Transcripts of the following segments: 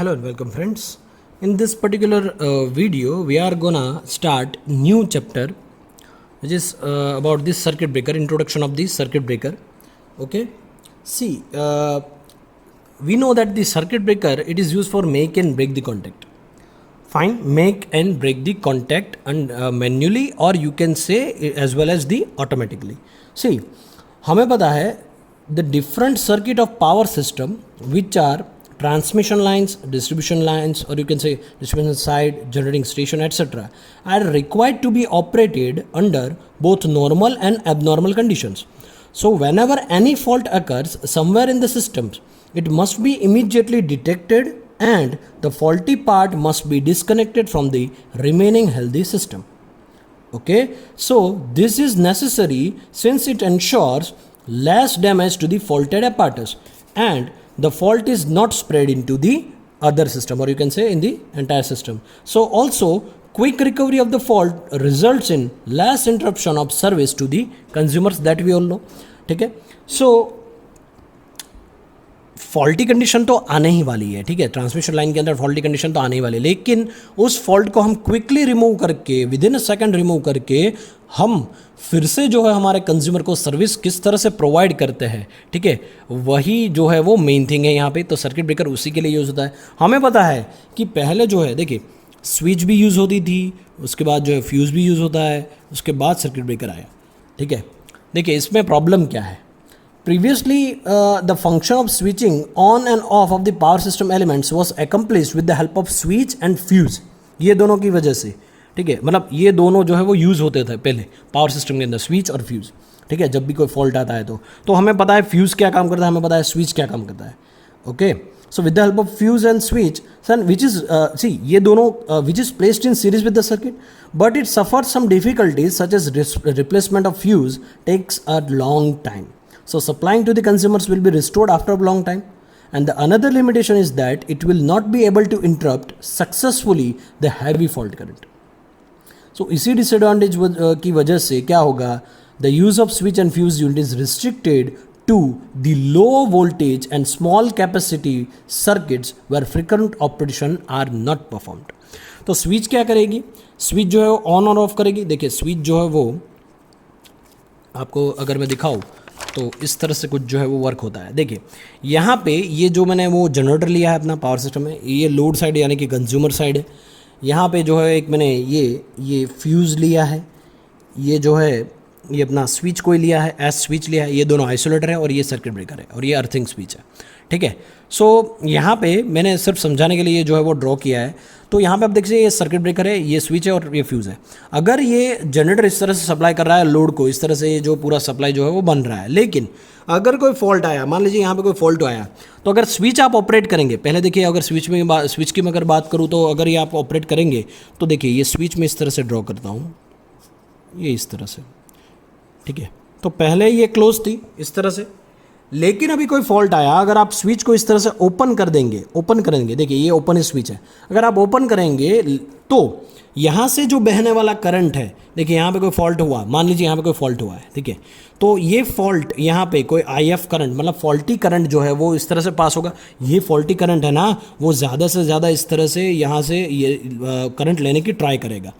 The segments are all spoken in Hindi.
Hello and welcome friends. In this particular video we are gonna start new chapter which is about this circuit breaker, introduction of the circuit breaker. Okay, see we know that the circuit breaker, it is used for make and break the contact. Fine, make and break the contact and manually, or you can say as well as the automatically. See, हमें पता है the different circuit of power system which are transmission lines, distribution lines, or you can say distribution side, generating station, etc. are required to be operated under both normal and abnormal conditions. So whenever any fault occurs somewhere in the system, it must be immediately detected and the faulty part must be disconnected from the remaining healthy system. Okay, so this is necessary since it ensures less damage to the faulted apparatus and the fault is not spread into the other system, or you can say in the entire system. So also quick recovery of the fault results in less interruption of service to the consumers, that we all know. ठीक है, so फॉल्टी कंडीशन तो आने ही वाली है, ठीक है, ट्रांसमिशन लाइन के अंदर फॉल्टी कंडीशन तो आने ही वाली है, लेकिन उस फॉल्ट को हम क्विकली रिमूव करके with in a second remove करके हम फिर से जो है हमारे कंज्यूमर को सर्विस किस तरह से प्रोवाइड करते हैं, ठीक है, वही जो है वो मेन थिंग है यहाँ पे. तो सर्किट ब्रेकर उसी के लिए यूज़ होता है. हमें पता है कि पहले जो है देखिए स्विच भी यूज़ होती थी, उसके बाद जो है फ्यूज़ भी यूज़ होता है, उसके बाद सर्किट ब्रेकर आया. ठीक है, देखिए इसमें प्रॉब्लम क्या है. Previously, the function of switching on and off of the power system elements was accomplished with the help of switch and fuse. ये दोनों की वजह से, ठीक है, मतलब ये दोनों जो है वो यूज़ होते थे पहले पावर सिस्टम के अंदर, स्विच और फ्यूज़. ठीक है, जब भी कोई फॉल्ट आता है तो हमें पता है फ्यूज़ क्या काम करता है, हमें पता है स्विच क्या काम करता है. Okay, so with the help of fuse and switch सन विच इज़ सी ये दोनों which is placed in series with the circuit, but it suffer some difficulties such as replacement of fuse takes a long time. So supplying to the consumers will be restored after a long time, and the another limitation is that it will not be able to interrupt successfully the heavy fault current. So इसी disadvantage की वजह से क्या होगा, the use of switch and fuse unit is restricted to the low voltage and small capacity circuits where frequent operation are not performed. तो स्विच क्या करेगी, स्विच जो है ऑन और ऑफ करेगी. देखिए स्विच जो है वो आपको अगर मैं दिखाऊँ तो इस तरह से कुछ जो है वो वर्क होता है. देखिए यहाँ पे ये जो मैंने वो जनरेटर लिया है अपना पावर सिस्टम में, ये लोड साइड यानी कि कंज्यूमर साइड है. यहाँ पे जो है एक मैंने ये फ्यूज़ लिया है, ये जो है ये अपना स्विच कोई लिया है, एस स्विच लिया है, ये दोनों आइसोलेटर है और ये सर्किट ब्रेकर है और ये अर्थिंग स्विच है. ठीक है, सो यहाँ पे मैंने सिर्फ समझाने के लिए जो है वो ड्रॉ किया है. तो यहाँ पे आप देखिए ये सर्किट ब्रेकर है, ये स्विच है और ये फ्यूज़ है. अगर ये जनरेटर इस तरह से सप्लाई कर रहा है लोड को, इस तरह से जो पूरा सप्लाई जो है वो बन रहा है, लेकिन अगर कोई फॉल्ट आया, मान लीजिए यहाँ पे कोई फॉल्ट आया, तो अगर स्विच आप ऑपरेट करेंगे, पहले देखिए अगर स्विच की मैं अगर बात करूँ तो अगर ये आप ऑपरेट करेंगे तो देखिए ये स्विच में इस तरह से ड्रॉ करता हूँ, ये इस तरह से. ठीक है, तो पहले ये क्लोज थी इस तरह से, लेकिन अभी कोई फॉल्ट आया, अगर आप स्विच को इस तरह से ओपन करेंगे, देखिए ये ओपन स्विच है, अगर आप ओपन करेंगे तो यहाँ से जो बहने वाला करंट है, देखिए यहाँ पे कोई फॉल्ट हुआ, मान लीजिए यहाँ पे कोई फॉल्ट हुआ है, ठीक है, तो ये फॉल्ट यहाँ पे कोई IF करंट मतलब फॉल्टी करंट जो है वो इस तरह से पास होगा. ये फॉल्टी करंट है ना, वो ज़्यादा से ज़्यादा इस तरह से यहाँ से ये करंट लेने की ट्राई करेगा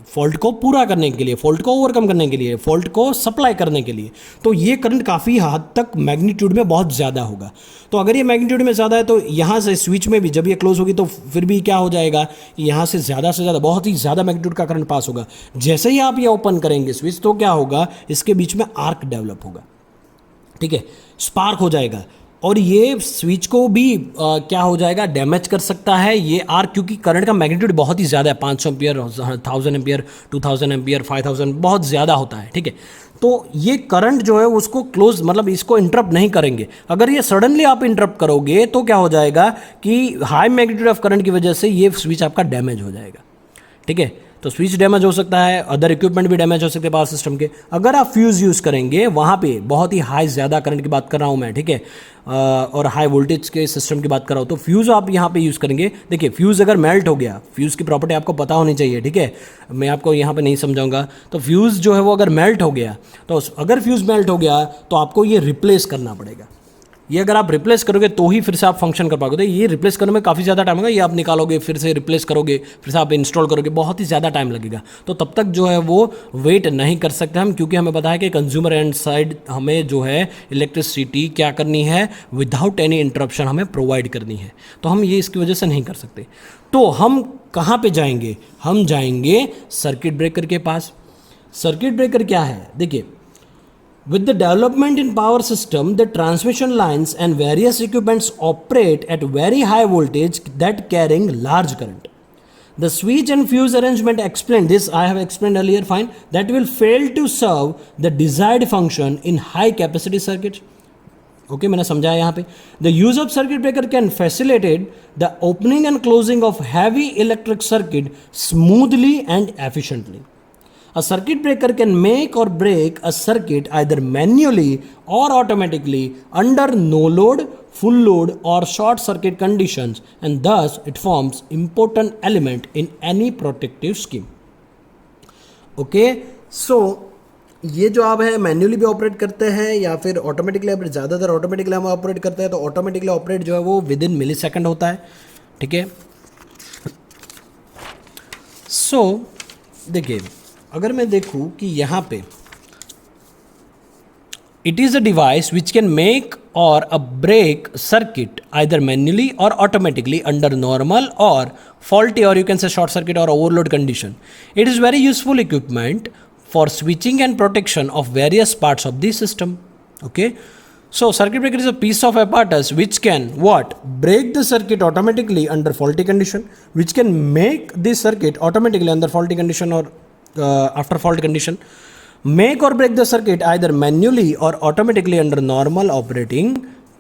फॉल्ट को पूरा करने के लिए, फॉल्ट को ओवरकम करने के लिए, फॉल्ट को सप्लाई करने के लिए. तो ये करंट काफ़ी हद तक मैग्नीट्यूड में बहुत ज़्यादा होगा. तो अगर ये मैग्नीट्यूड में ज़्यादा है तो यहाँ से स्विच में भी जब ये क्लोज होगी तो फिर भी क्या हो जाएगा, यहाँ से ज़्यादा बहुत ही ज़्यादा मैग्नीट्यूड का करंट पास होगा. जैसे ही आप ये ओपन करेंगे स्विच तो क्या होगा, इसके बीच में आर्क डेवलप होगा. ठीक है, स्पार्क हो जाएगा और ये स्विच को भी क्या हो जाएगा, डैमेज कर सकता है ये आर्क, क्योंकि करंट का मैग्नीट्यूड बहुत ही ज़्यादा है, 500 एम्पियर, 1000 एम्पियर, 2000 एम्पियर, 5000, बहुत ज़्यादा होता है. ठीक है, तो ये करंट जो है उसको क्लोज मतलब इसको इंटरप्ट नहीं करेंगे. अगर ये सडनली आप इंटरप्ट करोगे तो क्या हो जाएगा कि हाई मैग्नीट्यूड ऑफ करंट की वजह से ये स्विच आपका डैमेज हो जाएगा. ठीक है, तो स्विच डैमेज हो सकता है, अदर इक्विपमेंट भी डैमेज हो सकते हैं पावर सिस्टम के. अगर आप फ्यूज़ यूज़ करेंगे वहाँ पे बहुत ही हाई ज़्यादा करंट की बात कर रहा हूँ मैं, ठीक है, और हाई वोल्टेज के सिस्टम की बात कर रहा हूँ, तो फ्यूज़ आप यहाँ पे यूज़ करेंगे. देखिए फ्यूज़ अगर मेल्ट हो गया, फ्यूज़ की प्रॉपर्टी आपको पता होनी चाहिए, ठीक है, मैं आपको यहाँ पे नहीं समझाऊंगा. तो फ्यूज़ जो है वो अगर मेल्ट हो गया, तो अगर फ्यूज़ मेल्ट हो गया तो आपको ये रिप्लेस करना पड़ेगा. ये अगर आप रिप्लेस करोगे तो ही फिर से आप फंक्शन कर पाओगे। तो ये रिप्लेस करने में काफ़ी ज़्यादा टाइम होगा, ये आप निकालोगे फिर से रिप्लेस करोगे फिर से आप इंस्टॉल करोगे, बहुत ही ज़्यादा टाइम लगेगा। तो तब तक जो है वो वेट नहीं कर सकते हम, क्योंकि हमें पता है कि कंज्यूमर एंड साइड हमें जो है इलेक्ट्रिसिटी क्या करनी है, विदाउट एनी इंटरप्शन हमें प्रोवाइड करनी है। तो हम ये इसकी वजह से नहीं कर सकते। तो हम कहाँ पे जाएंगे? हम जाएंगे सर्किट ब्रेकर के पास। सर्किट ब्रेकर क्या है? देखिए, with the development in power system, the transmission lines and various equipments operate at very high voltage that carrying large current. The switch and fuse arrangement explained this, I have explained earlier, fine, that will fail to serve the desired function in high capacity circuits. Okay, मैंने समझाया यहाँ पे. The use of circuit breaker can facilitate the opening and closing of heavy electric circuit smoothly and efficiently. A circuit breaker can make or break a circuit either manually or automatically under no load, full load or short circuit conditions, and thus it forms important element in any protective scheme. Okay, so ये जो आप है मैन्युअली भी ऑपरेट करते हैं या फिर ऑटोमेटिकली ऑपरेट, ज़्यादातर ऑटोमेटिकली हम ऑपरेट करते हैं, तो ऑटोमेटिकली ऑपरेट जो है वो विद इन मिली सेकेंड होता है, ठीक है। सो देखिए, अगर मैं देखूं कि यहाँ पे it is a device which can make or a break circuit either manually or automatically under normal or faulty or you can say short circuit or overload condition. It is very useful equipment for switching and protection of various parts of the system. Okay, so circuit breaker is a piece of apparatus which can what? Break the circuit automatically under faulty condition, which can make the circuit automatically under faulty condition or after fault condition, make or break the circuit either manually or automatically under normal operating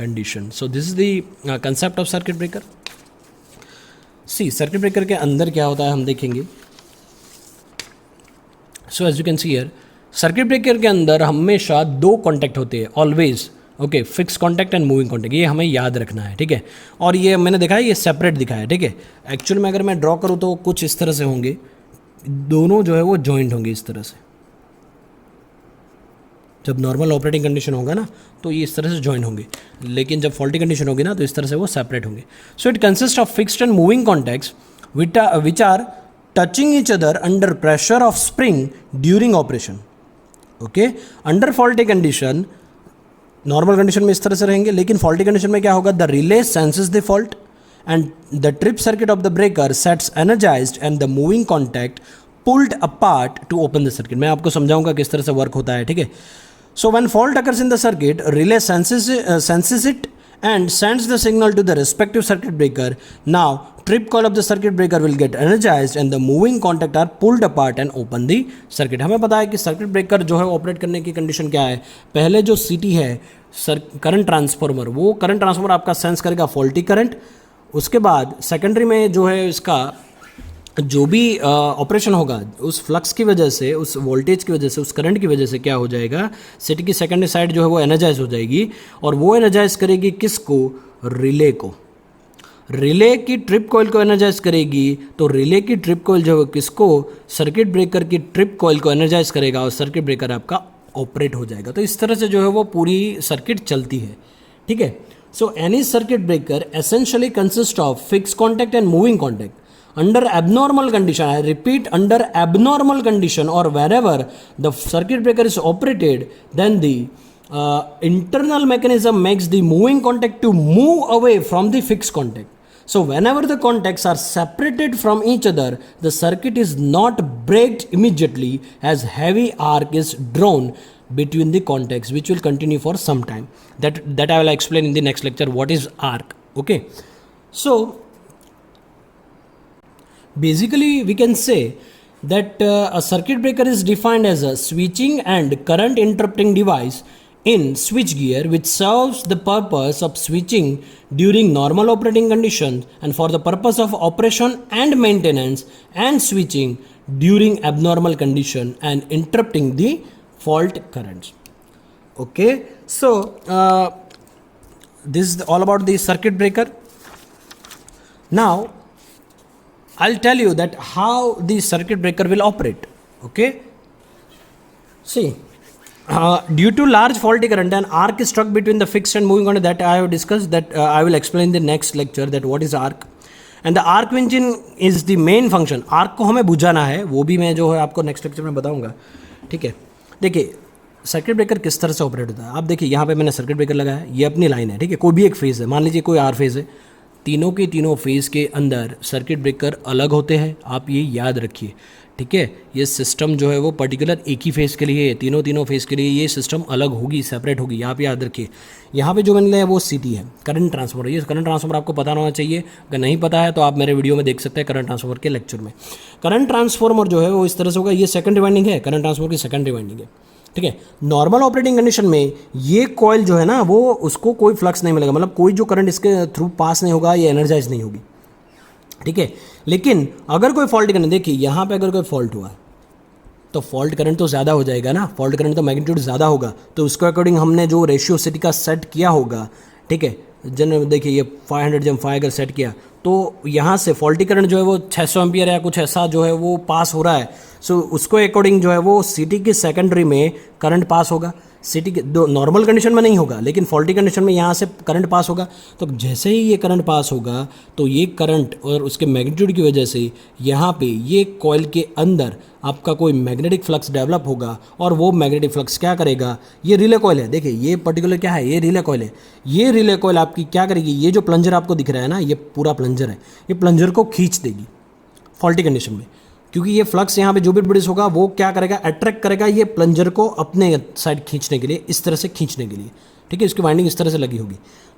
condition. So this is the concept of circuit breaker. See, circuit breaker के अंदर क्या होता है हम देखेंगे। So as you can see here, circuit breaker के अंदर हमेशा दो कॉन्टैक्ट होते हैं always. Okay, fix contact and moving contact, ये हमें याद रखना है, ठीक है। और ये मैंने देखा है, ये सेपरेट दिखा है, ठीक है। एक्चुअल में अगर मैं ड्रॉ करूँ तो कुछ इस तरह से होंगे, दोनों जो है वो जॉइंट होंगे इस तरह से। जब नॉर्मल ऑपरेटिंग कंडीशन होगा ना तो ये इस तरह से जॉइन होंगे, लेकिन जब फॉल्टी कंडीशन होगी ना तो इस तरह से वो सेपरेट होंगे। So it consist of fixed and moving contacts which are touching each other under pressure of spring during operation. Okay, under faulty condition, normal condition में इस तरह से रहेंगे, लेकिन faulty condition में क्या होगा? The relay senses the fault and the trip circuit of the breaker sets energized and the moving contact pulled apart to open the circuit. मैं आपको समझाऊंगा किस तरह से वर्क होता है, ठीक है। So when fault occurs in the circuit, relay senses it and sends the signal to the respective circuit breaker. Now trip coil of the circuit breaker will get energized and the moving contact are pulled apart and open the circuit. हमें पता है कि सर्किट ब्रेकर जो है ऑपरेट करने की कंडीशन क्या है। पहले जो सीटी है करंट ट्रांसफार्मर, वो करंट ट्रांसफार्मर आपका सेंस करेगा फॉल्टी करंट। उसके बाद सेकेंडरी में जो है इसका जो भी ऑपरेशन होगा उस फ्लक्स की वजह से, उस वोल्टेज की वजह से, उस करंट की वजह से क्या हो जाएगा, सिटी की सेकेंडरी साइड जो है वो एनर्जाइज हो जाएगी और वो एनर्जाइज करेगी किसको? रिले को। रिले की ट्रिप कॉइल को एनर्जाइज करेगी, तो रिले की ट्रिप कॉइल जो है किसको? सर्किट ब्रेकर की ट्रिप कॉइल को एनर्जाइज करेगा और सर्किट ब्रेकर आपका ऑपरेट हो जाएगा। तो इस तरह से जो है वो पूरी सर्किट चलती है, ठीक है। So any circuit breaker essentially consist of fix contact and moving contact under abnormal condition. I repeat, under abnormal condition or wherever the circuit breaker is operated, then the internal mechanism makes the moving contact to move away from the fixed contact. So whenever the contacts are separated from each other, the circuit is not braked immediately as heavy arc is drawn between the contacts, which will continue for some time. That I will explain in the next lecture what is arc. Okay, so basically we can say that a circuit breaker is defined as a switching and current interrupting device in switchgear which serves the purpose of switching during normal operating conditions and for the purpose of operation and maintenance, and switching during abnormal condition and interrupting the fault currents. Okay, so this is all about the circuit breaker. Now I'll tell you that how the circuit breaker will operate. Okay, see, Due to large faulty current, an arc is struck between the fixed and moving contact that I have discussed. That I will explain in the next lecture that what is arc. And the arc engine is the main function. Arc को हमें बुझाना है, वो भी मैं जो है आपको नेक्स्ट लेक्चर में बताऊंगा. ठीक है, देखिए सर्किट ब्रेकर किस तरह से ऑपरेट होता है. आप देखिए यहाँ पे मैंने सर्किट ब्रेकर लगाया है, ये अपनी लाइन है. ठीक है, कोई भी एक फेज़ है, मान लीजिए कोई आर फेज़ है. तीनों के तीनों फेज़ के अंदर सर्किट ब्रेकर अलग होते हैं, आप ये याद रखिए. ठीक है, ये सिस्टम जो है वो पर्टिकुलर एक ही फेज़ के लिए है, तीनों फेज़ के लिए ये सिस्टम अलग होगी, सेपरेट होगी. यहाँ पे याद रखिए. यहाँ पे जो मैंने लिया है वो सीटी है, करंट ट्रांसफार्मर. ये करंट ट्रांसफार्मर आपको पता होना चाहिए. अगर नहीं पता है तो आप मेरे वीडियो में देख सकते हैं करंट ट्रांसफार्मर के लेक्चर में. करंट ट्रांसफार्मर जो है वो इस तरह से होगा. ये सेकंडरी वाइंडिंग है, करंट ट्रांसफार्मर की सेकंडरी वाइंडिंग है. ठीक है, नॉर्मल ऑपरेटिंग कंडीशन में ये कॉइल जो है ना वो उसको कोई फ्लक्स नहीं मिलेगा, मतलब कोई जो करंट इसके थ्रू पास नहीं होगा, ये एनर्जाइज नहीं होगी. ठीक है, लेकिन अगर कोई फॉल्ट करंट, देखिए यहाँ पे अगर कोई फॉल्ट हुआ तो फॉल्ट करंट तो ज़्यादा हो जाएगा ना, फॉल्ट करंट तो मैग्नीट्यूड ज़्यादा होगा, तो उसके अकॉर्डिंग हमने जो रेशियो सिटी का सेट किया होगा. ठीक है, जन देखिए ये 500/5 अगर सेट किया तो यहाँ से फॉल्टी करंट जो है वो 600 एम्पियर या कुछ ऐसा जो है वो पास हो रहा है. सो उसको अकॉर्डिंग जो है वो सिटी की सेकेंडरी में करंट पास होगा. सिटी के दो नॉर्मल कंडीशन में नहीं होगा, लेकिन फॉल्टी कंडीशन में यहाँ से करंट पास होगा. तो जैसे ही ये करंट पास होगा तो ये करंट और उसके मैग्नीट्यूड की वजह से यहाँ पे ये कॉइल के अंदर आपका कोई मैग्नेटिक फ्लक्स डेवलप होगा. और वो मैग्नेटिक फ्लक्स क्या करेगा, ये रिले कॉइल है. देखिए ये पर्टिकुलर क्या है, ये रिले कॉइल है. ये रिले कॉइल आपकी क्या करेगी, ये जो प्लंजर आपको दिख रहा है ना, ये पूरा प्लंजर है, ये प्लंजर को खींच देगी फॉल्टी कंडीशन में. क्योंकि ये फ्लक्स यहाँ पे जो भी प्रोड्यूस होगा वो क्या करेगा, अट्रैक्ट करेगा ये प्लंजर को अपने साइड खींचने के लिए, इस तरह से खींचने के लिए. ठीक है, इसकी वाइंडिंग इस तरह से लगी होगी.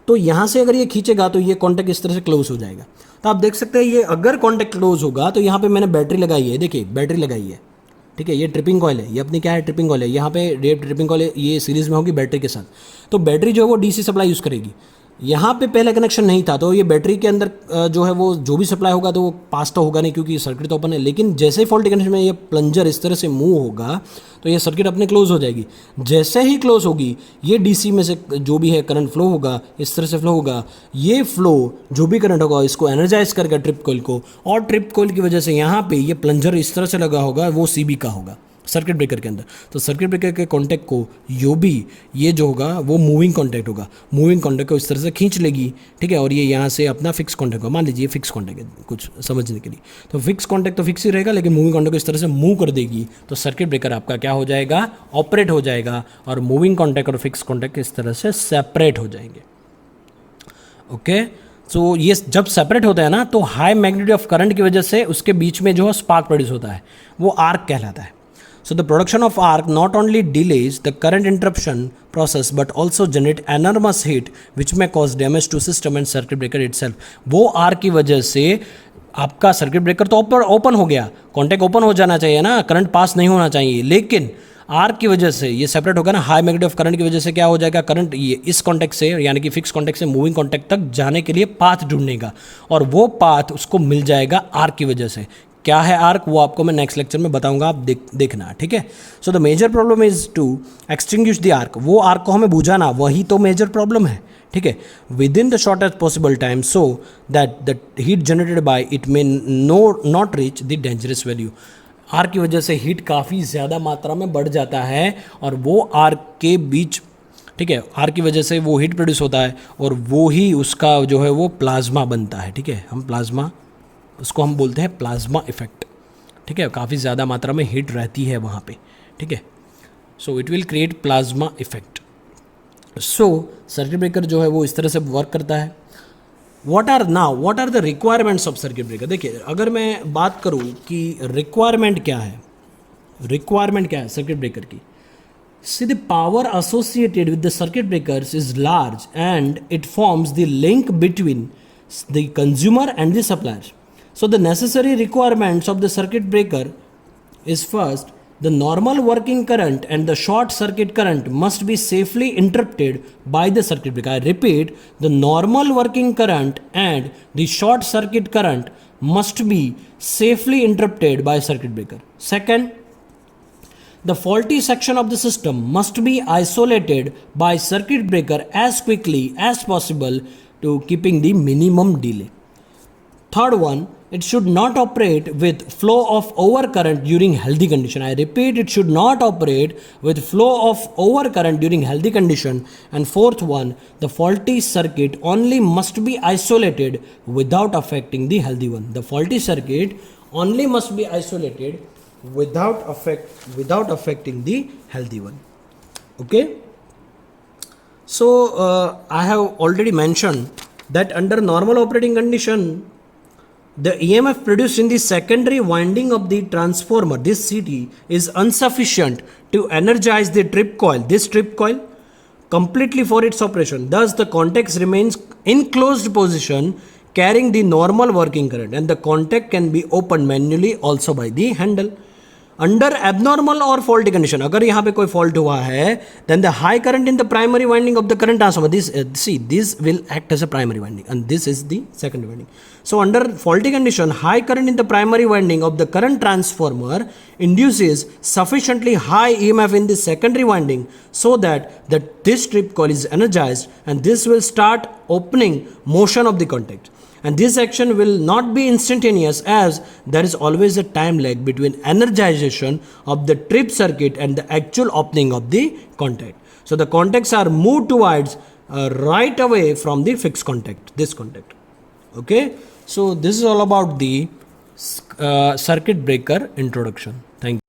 तो यहाँ से अगर ये खींचेगा तो ये कॉन्टैक्ट इस तरह से क्लोज हो जाएगा. तो आप देख सकते हैं ये अगर कॉन्टैक्ट क्लोज होगा तो यहाँ पे मैंने बैटरी लगाई है. देखिए बैटरी लगाई है. ठीक है, ये ट्रिपिंग कॉइल है, ये अपनी क्या है, ट्रिपिंग कॉइल है. यहाँ पे ट्रिपिंग कॉइल ये सीरीज़ में होगी बैटरी के साथ. तो बैटरी जो है वो डीसी सप्लाई यूज़ करेगी. यहाँ पे पहले कनेक्शन नहीं था, तो ये बैटरी के अंदर जो है वो जो भी सप्लाई होगा तो वो पास तो होगा नहीं, क्योंकि सर्किट तो ओपन है. लेकिन जैसे ही फॉल्टी कंडीशन में ये प्लंजर इस तरह से मूव होगा तो ये सर्किट अपने क्लोज हो जाएगी. जैसे ही क्लोज होगी ये डीसी में से जो भी है करंट फ्लो होगा, इस तरह से फ्लो होगा. ये फ्लो जो भी करंट होगा इसको एनर्जाइज करेगा ट्रिप कॉइल को, और ट्रिप कॉइल की वजह से यहाँ पे ये प्लंजर इस तरह से लगा होगा, वो सीबी का होगा सर्किट ब्रेकर के अंदर. तो सर्किट ब्रेकर के कॉन्टैक्ट को यो भी ये जो होगा वो मूविंग कॉन्टैक्ट होगा. मूविंग कॉन्टैक्ट को इस तरह से खींच लेगी. ठीक है, और ये यहाँ से अपना फिक्स कॉन्टैक्ट होगा. मान लीजिए फिक्स कॉन्टैक्ट है कुछ समझने के लिए, तो फिक्स कॉन्टैक्ट तो फिक्स ही रहेगा, लेकिन मूविंग कॉन्टैक्ट को इस तरह से मूव कर देगी तो सर्किट ब्रेकर आपका क्या हो जाएगा, ऑपरेट हो जाएगा. और मूविंग कॉन्टैक्ट और फिक्स कॉन्टैक्ट इस तरह से सेपरेट हो जाएंगे. ओके, तो ये जब सेपरेट होता है ना तो हाई मैग्नीट्यूड ऑफ करंट की वजह से उसके बीच में जो है स्पार्क प्रोड्यूस होता है, वो आर्क कहलाता है. So the production of arc not only delays the current interruption process but also generate enormous heat which may cause damage to system and circuit breaker itself. वो आर्क की वजह से आपका सर्किट ब्रेकर तो ओपन हो गया, कॉन्टैक्ट ओपन हो जाना चाहिए ना, करंट पास नहीं होना चाहिए, लेकिन आर्क की वजह से ये सेपरेट होगा ना, हाई मैग्नीट्यूड ऑफ करंट की वजह से क्या हो जाएगा, करंट ये इस कॉन्टैक्ट से यानी कि फिक्स कॉन्टैक्ट से मूविंग कॉन्टैक्ट तक जाने के लिए पाथ ढूंढेगा, और वो पाथ उसको मिल जाएगा आर्क की वजह से. क्या है आर्क, वो आपको मैं नेक्स्ट लेक्चर में बताऊंगा, आप देखना. ठीक है, so the major problem is to extinguish the arc. वो आर्क को हमें बुझाना, वही तो मेजर प्रॉब्लम है. ठीक है, with in the shortest possible time so that the heat generated by it may not reach the dangerous value. Arc की वजह से हीट काफ़ी ज़्यादा मात्रा में बढ़ जाता है, और वो आर्क के बीच, ठीक है, आर्क की वजह से वो हीट प्रोड्यूस होता है, और वो ही उसका जो है वो प्लाज्मा बनता है. ठीक है, हम प्लाज्मा उसको हम बोलते हैं प्लाज्मा इफेक्ट. ठीक है, काफ़ी ज़्यादा मात्रा में हीट रहती है वहाँ पे. ठीक है, so it will create plasma effect. So circuit breaker जो है वो इस तरह से वर्क करता है. What are the requirements of circuit breaker. देखिए अगर मैं बात करूँ कि रिक्वायरमेंट क्या है सर्किट ब्रेकर की. See, the power associated with the circuit breakers is large and it forms the link between the consumer and the supplier. So the necessary requirements of the circuit breaker is first, the normal working current and the short circuit current must be safely interrupted by the circuit breaker. I repeat, the normal working current and the short circuit current must be safely interrupted by circuit breaker. Second, the faulty section of the system must be isolated by circuit breaker as quickly as possible to keeping the minimum delay. Third one, it should not operate with flow of overcurrent during healthy condition. I repeat, it should not operate with flow of overcurrent during healthy condition. And fourth one, the faulty circuit only must be isolated without affecting the healthy one. The faulty circuit only must be isolated without affecting the healthy one. Okay. So I have already mentioned that under normal operating condition, the EMF produced in the secondary winding of the transformer, this CT, is insufficient to energize the trip coil, this trip coil, completely for its operation. Thus, the contact remains in closed position, carrying the normal working current, and the contact can be opened manually also by the handle. Under abnormal और फॉल्टी कंडीशन, अगर यहाँ पे कोई फॉल्ट हुआ है, then the high current in the primary winding of the current transformer, this will act as a primary winding and this is the secondary winding. So under faulty condition, high current in the primary winding of the current transformer induces sufficiently high EMF in the secondary winding so that this trip coil is energized, and this will start opening motion of the contact. And this action will not be instantaneous, as there is always a time lag between energization of the trip circuit and the actual opening of the contact. So the contacts are moved towards right away from the fixed contact, this contact. Okay. So this is all about the circuit breaker introduction. Thank you.